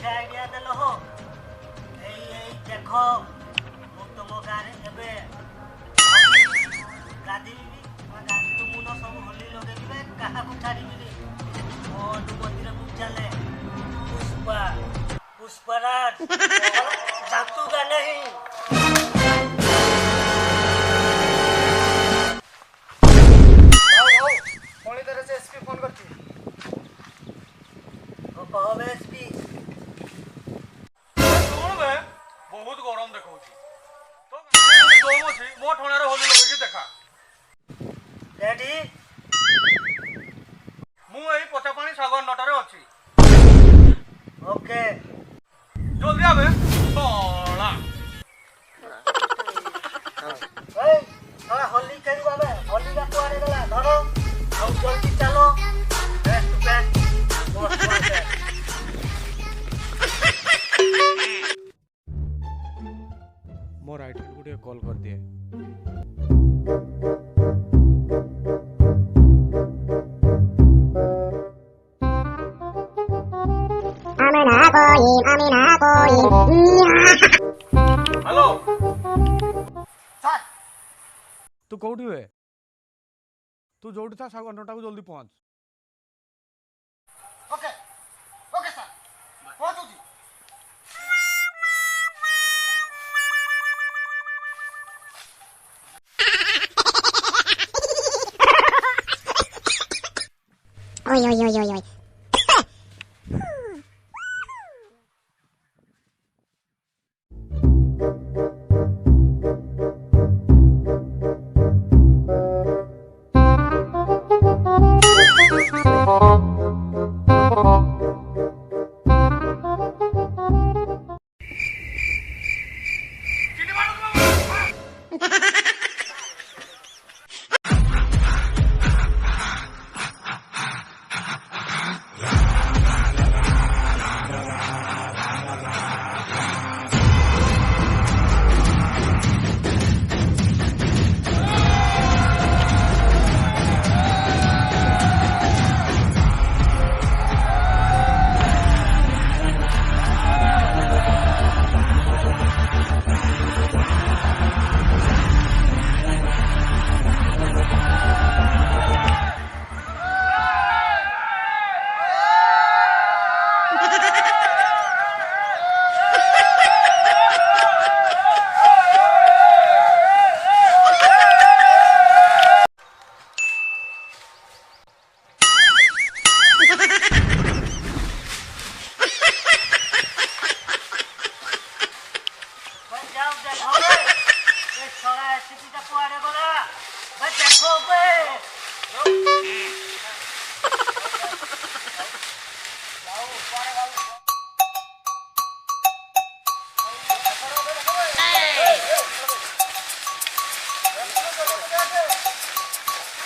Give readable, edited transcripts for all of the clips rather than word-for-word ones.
बड़िया आइडिया देलो हो देखो मु तुम गाँव में गाधी गाधी तो मुन सब होली लगे क्या छाड़ी मंदिर को चले पुष्पा पुष्पराज जातुगा नहीं फोन करती बहुत गरम देखा तो मो ठणार होली लगे देखा रेडी मु एई पचापाणी सागर नटारे अछि ओके जल्दी आवे तोला ए हां होली करी बाबे होली का कुआरे गला धरो आउ जल्दी चलो बैक टू बैक मो राइट हैंड को कॉल कर दिए हेलो सर तू कोठी हुए तू जोड़ी था सागर नटा को जल्दी पहुंच ओके ओके सर पहुंचो जी ओय ओय ओय ओय ओय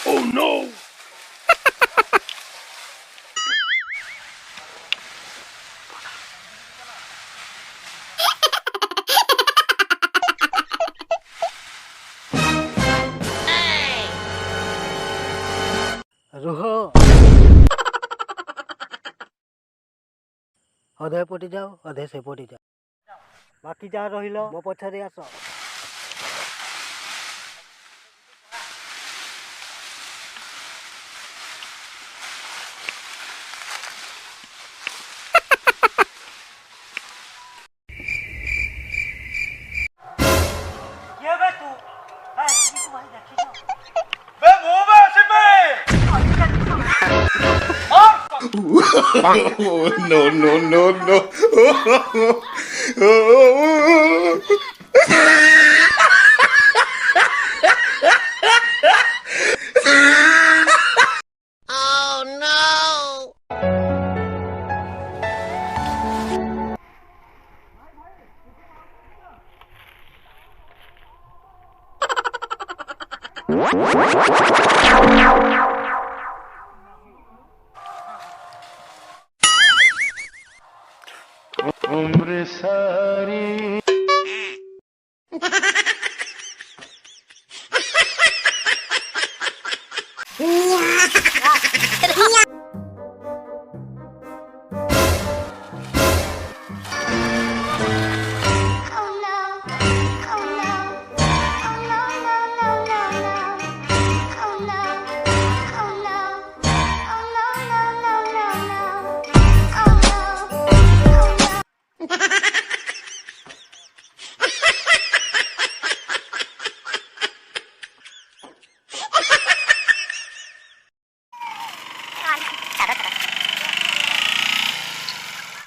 Oh no! रुहो अधे पटी जाओ अधे से पटी जाओ बाकी जा रहिलो मो पछरे आसो के बे तू ए तू भाई देखी जा बे move सिपे Oh, no, no, no, no. Oh no! उम्र सारी Chao.